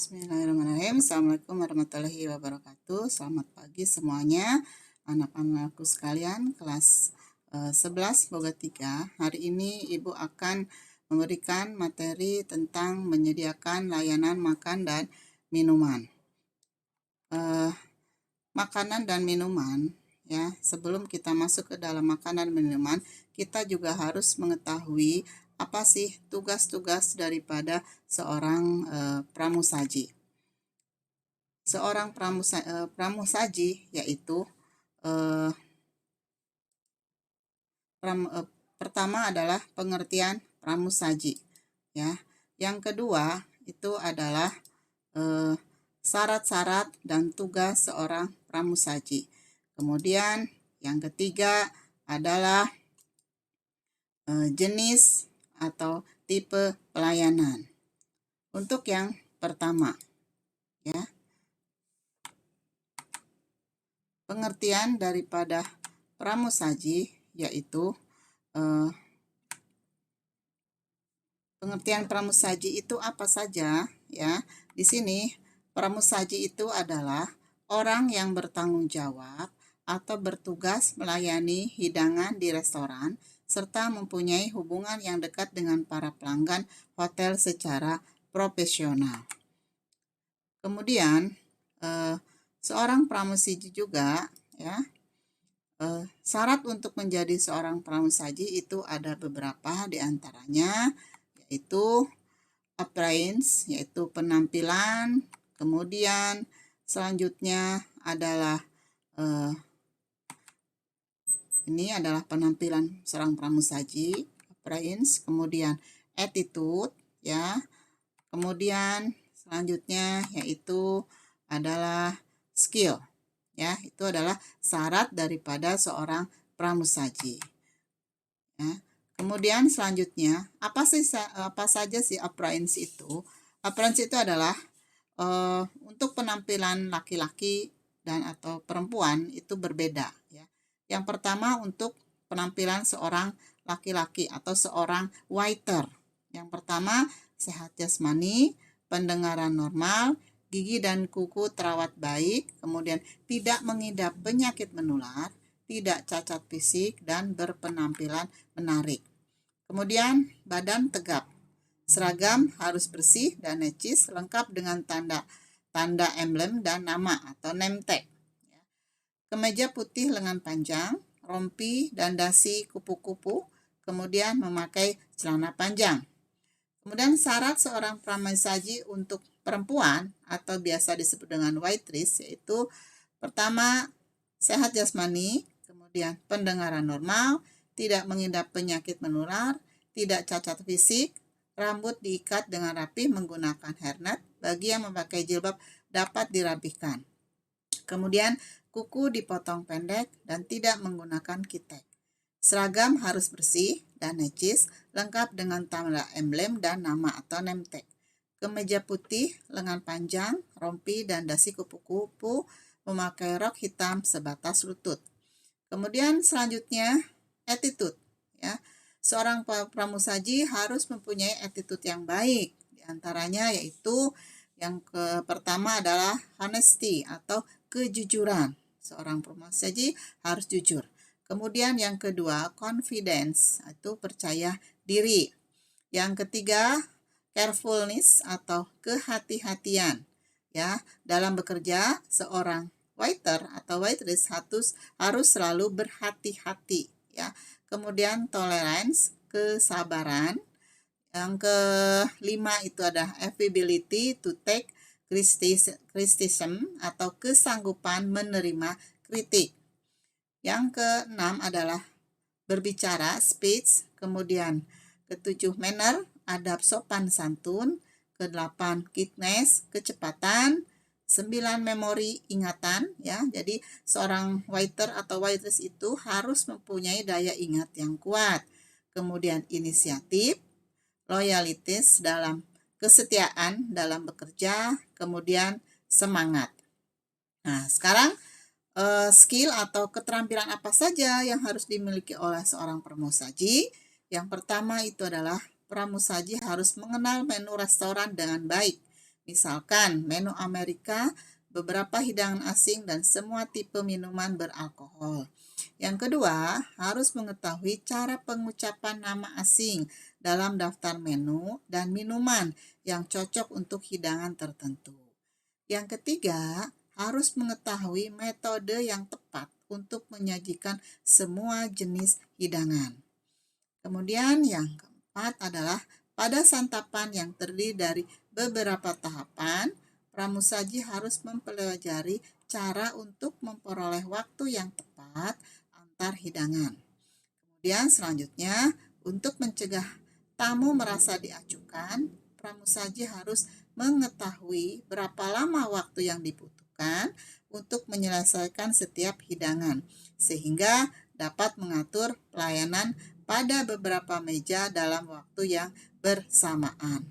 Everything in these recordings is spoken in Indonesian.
Bismillahirrahmanirrahim. Assalamualaikum warahmatullahi wabarakatuh. Selamat pagi semuanya, anak-anakku sekalian, kelas 11 Boga 3. Hari ini Ibu akan memberikan materi tentang menyediakan layanan makan dan minuman. Makanan dan minuman, ya. Sebelum kita masuk ke dalam makanan dan minuman, kita juga harus mengetahui apa sih tugas-tugas daripada seorang pramusaji. Seorang pramusaji yaitu pertama adalah pengertian pramusaji, ya. Yang kedua itu adalah syarat-syarat dan tugas seorang pramusaji. Kemudian yang ketiga adalah jenis atau tipe pelayanan. Untuk yang pertama, ya, pengertian daripada pramusaji yaitu pengertian pramusaji itu apa saja, ya. Di sini pramusaji itu adalah orang yang bertanggung jawab atau bertugas melayani hidangan di restoran serta mempunyai hubungan yang dekat dengan para pelanggan hotel secara profesional. Kemudian seorang pramusaji juga, ya, syarat untuk menjadi seorang pramusaji itu ada beberapa, diantaranya yaitu appearance, yaitu penampilan. Kemudian selanjutnya adalah ini adalah penampilan seorang pramusaji, appearance. Kemudian attitude, ya. Kemudian selanjutnya yaitu adalah skill, ya. Itu adalah syarat daripada seorang pramusaji, ya. Kemudian selanjutnya apa saja sih appearance itu? Appearance itu adalah untuk penampilan laki-laki dan atau perempuan itu berbeda, ya. Yang pertama untuk penampilan seorang laki-laki atau seorang waiter. Yang pertama, sehat jasmani, pendengaran normal, gigi dan kuku terawat baik, kemudian tidak mengidap penyakit menular, tidak cacat fisik, dan berpenampilan menarik. Kemudian badan tegap, seragam harus bersih dan necis, lengkap dengan tanda emblem dan nama atau name tag. Kemeja putih lengan panjang, rompi dan dasi kupu-kupu, kemudian memakai celana panjang. Kemudian syarat seorang pramusaji untuk perempuan atau biasa disebut dengan waitress yaitu pertama sehat jasmani, kemudian pendengaran normal, tidak mengidap penyakit menular, tidak cacat fisik, rambut diikat dengan rapi menggunakan hairnet, bagi yang memakai jilbab dapat dirapihkan. Kemudian kuku dipotong pendek dan tidak menggunakan kitek. Seragam harus bersih dan necis, lengkap dengan tanda emblem dan nama atau name tag. Kemeja putih, lengan panjang, rompi dan dasi kupu-kupu, memakai rok hitam sebatas lutut. Kemudian selanjutnya attitude, ya. Seorang pramusaji harus mempunyai attitude yang baik. Di antaranya yaitu yang pertama adalah honesty atau kejujuran. Seorang pramusaji harus jujur. Kemudian yang kedua, confidence, itu percaya diri. Yang ketiga, carefulness atau kehati-hatian, ya. Dalam bekerja, seorang waiter atau waitress harus selalu berhati-hati, ya. Kemudian tolerance, kesabaran. Yang kelima itu ada ability to take criticism atau kesanggupan menerima kritik. Yang keenam adalah berbicara, speech. Kemudian ketujuh manner, adab sopan santun. Kedelapan quickness, kecepatan. 9 memori, ingatan, ya. Jadi seorang waiter atau waitress itu harus mempunyai daya ingat yang kuat. Kemudian inisiatif, loyalitas dalam kesetiaan dalam bekerja, kemudian semangat. Nah, sekarang skill atau keterampilan apa saja yang harus dimiliki oleh seorang pramusaji? Yang pertama itu adalah pramusaji harus mengenal menu restoran dengan baik. Misalkan menu Amerika, beberapa hidangan asing, dan semua tipe minuman beralkohol. Yang kedua, harus mengetahui cara pengucapan nama asing dalam daftar menu dan minuman yang cocok untuk hidangan tertentu. Yang ketiga, harus mengetahui metode yang tepat untuk menyajikan semua jenis hidangan. Kemudian yang keempat adalah pada santapan yang terdiri dari beberapa tahapan, pramusaji harus mempelajari cara untuk memperoleh waktu yang tepat antar hidangan. Kemudian selanjutnya, untuk mencegah tamu merasa diacuhkan, pramusaji harus mengetahui berapa lama waktu yang dibutuhkan untuk menyelesaikan setiap hidangan, sehingga dapat mengatur pelayanan pada beberapa meja dalam waktu yang bersamaan.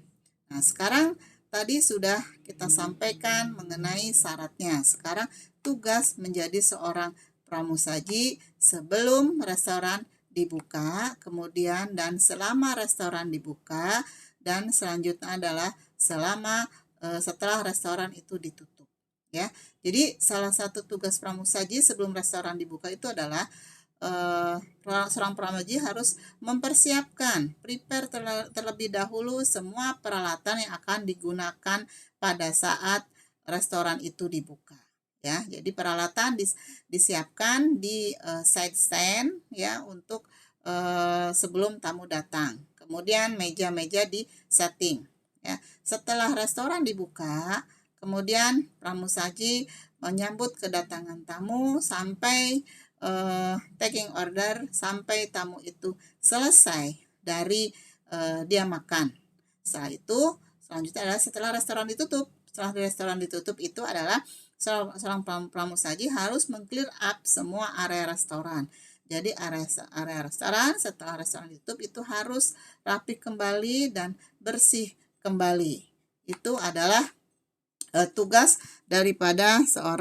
Nah, sekarang tadi sudah kita sampaikan mengenai syaratnya. Sekarang tugas menjadi seorang pramusaji sebelum restoran dibuka, kemudian dan selama restoran dibuka, dan selanjutnya adalah setelah restoran itu ditutup. Ya, jadi salah satu tugas pramusaji sebelum restoran dibuka itu adalah seorang pramusaji harus mempersiapkan, prepare terlebih dahulu semua peralatan yang akan digunakan pada saat restoran itu dibuka. Ya, jadi peralatan disiapkan di side stand ya untuk sebelum tamu datang. Kemudian meja-meja di setting. Ya, setelah restoran dibuka, kemudian pramusaji menyambut kedatangan tamu sampai taking order sampai tamu itu selesai dari dia makan. Setelah itu, selanjutnya adalah setelah restoran ditutup. Setelah restoran ditutup itu adalah seorang pramusaji harus meng-clear up semua area restoran. Jadi area restoran setelah restoran ditutup itu harus rapi kembali dan bersih kembali. Itu adalah tugas daripada seorang